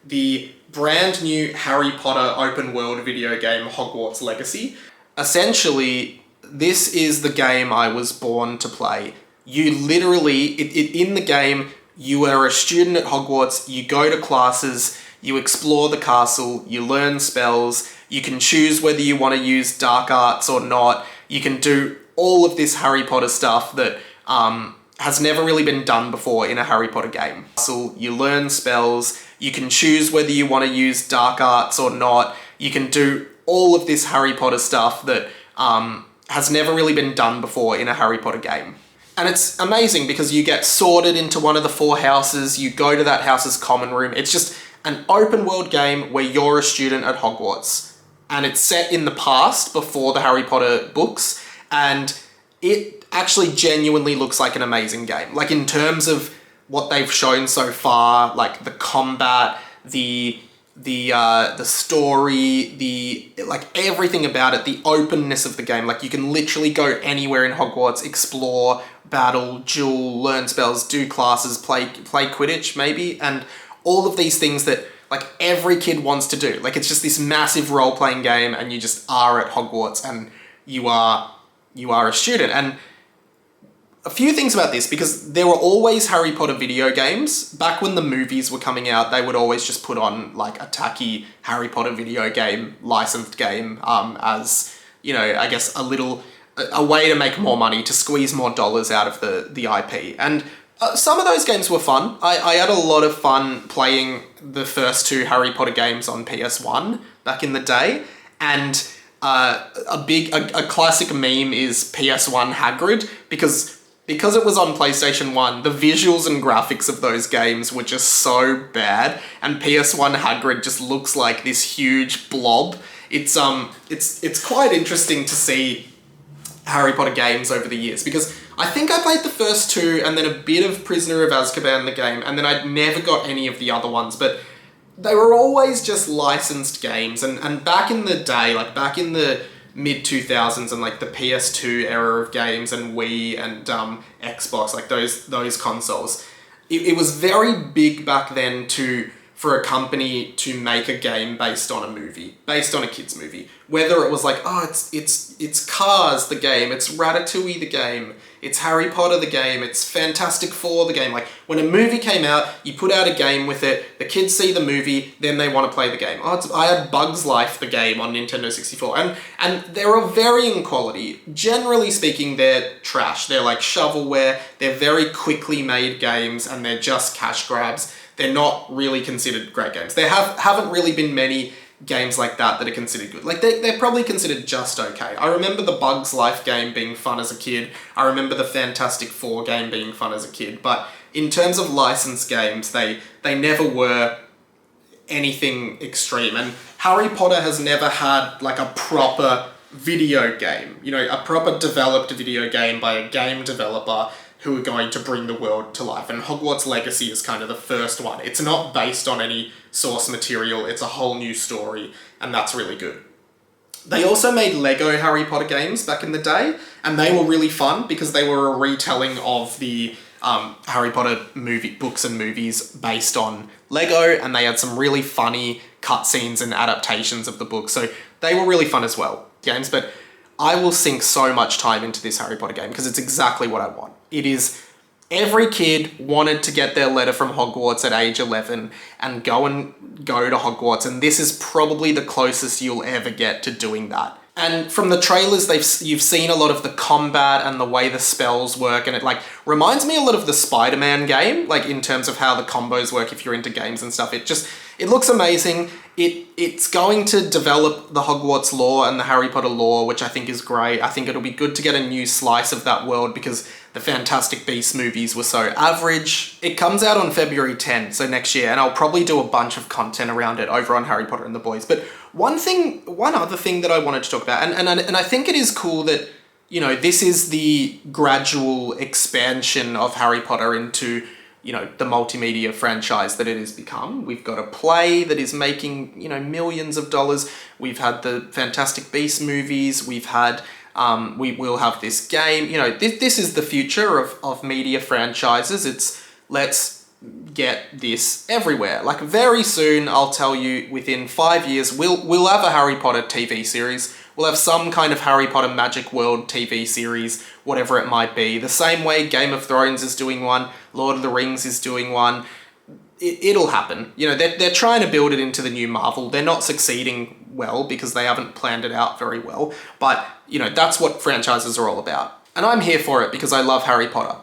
the brand new Harry Potter open world video game, Hogwarts Legacy. Essentially, this is the game I was born to play. You literally, in the game, you are a student at Hogwarts, you go to classes, you explore the castle, you learn spells, you can choose whether you want to use dark arts or not, you can do all of this Harry Potter stuff that has never really been done before in a Harry Potter game. So you learn spells, you can choose whether you want to use dark arts or not, you can do all of this Harry Potter stuff that has never really been done before in a Harry Potter game. And it's amazing because you get sorted into one of the 4 houses, you go to that house's common room. It's just an open world game where you're a student at Hogwarts. And it's set in the past before the Harry Potter books. And it actually genuinely looks like an amazing game. Like in terms of what they've shown so far, like the combat, the story, like everything about it, the openness of the game. Like you can literally go anywhere in Hogwarts, explore, battle, duel, learn spells, do classes, play Quidditch maybe, and all of these things that like every kid wants to do. Like it's just this massive role-playing game and you just are at Hogwarts and you are a student. And a few things about this, because there were always Harry Potter video games. Back when the movies were coming out, they would always just put on like a tacky Harry Potter video game, licensed game, as, you know, I guess a way to make more money, to squeeze more dollars out of the IP. And some of those games were fun. I had a lot of fun playing the first 2 Harry Potter games on PS1 back in the day. And a classic meme is PS1 Hagrid, because it was on PlayStation 1, the visuals and graphics of those games were just so bad, and PS1 Hagrid just looks like this huge blob. It's quite interesting to see Harry Potter games over the years, because I think I played the first 2 and then a bit of Prisoner of Azkaban, the game, and then I'd never got any of the other ones, but they were always just licensed games. And back in the day, like back in the mid-2000s and like the PS2 era of games and Wii and Xbox, like those consoles, it was very big back then for a company to make a game based on a movie, based on a kid's movie. Whether it was like, oh, it's Cars, the game, it's Ratatouille, the game, it's Harry Potter, the game, it's Fantastic Four, the game. Like, when a movie came out, you put out a game with it, the kids see the movie, then they want to play the game. I had Bugs Life, the game, on Nintendo 64, and they're of varying quality. Generally speaking, they're trash. They're like shovelware, they're very quickly made games, and they're just cash grabs. They're not really considered great games. There haven't really been many games like that are considered good. Like, they're probably considered just okay. I remember the Bugs Life game being fun as a kid. I remember the Fantastic Four game being fun as a kid. But in terms of licensed games, they never were anything extreme. And Harry Potter has never had like a proper video game. You know, a proper developed video game by a game developer who are going to bring the world to life. And Hogwarts Legacy is kind of the first one. It's not based on any source material, it's a whole new story, and that's really good. They also made Lego Harry Potter games back in the day, and they were really fun because they were a retelling of the Harry Potter books and movies based on Lego, and they had some really funny cutscenes and adaptations of the book, so they were really fun as well, games. But I will sink so much time into this Harry Potter game because it's exactly what I want. It is, every kid wanted to get their letter from Hogwarts at age 11 and go to Hogwarts, and this is probably the closest you'll ever get to doing that. And from the trailers, you've seen a lot of the combat and the way the spells work, and it like reminds me a lot of the Spider-Man game, like in terms of how the combos work if you're into games and stuff. It looks amazing. It's going to develop the Hogwarts lore and the Harry Potter lore, which I think is great. I think it'll be good to get a new slice of that world because the Fantastic Beasts movies were so average. It comes out on February 10th, so next year, and I'll probably do a bunch of content around it over on Harry Potter and the Boys. But one other thing that I wanted to talk about, and I think it is cool that, you know, this is the gradual expansion of Harry Potter into, you know, the multimedia franchise that it has become. We've got a play that is making, you know, millions of dollars. We've had the Fantastic Beasts movies. We've had, we will have this game. You know, this is the future of media franchises. It's let's get this everywhere. Like very soon, I'll tell you, within 5 years, we'll have a Harry Potter TV series. We'll have some kind of Harry Potter Magic World TV series, whatever it might be. The same way Game of Thrones is doing one, Lord of the Rings is doing one. It'll happen. You know, they're trying to build it into the new Marvel. They're not succeeding well because they haven't planned it out very well. But, you know, that's what franchises are all about. And I'm here for it because I love Harry Potter.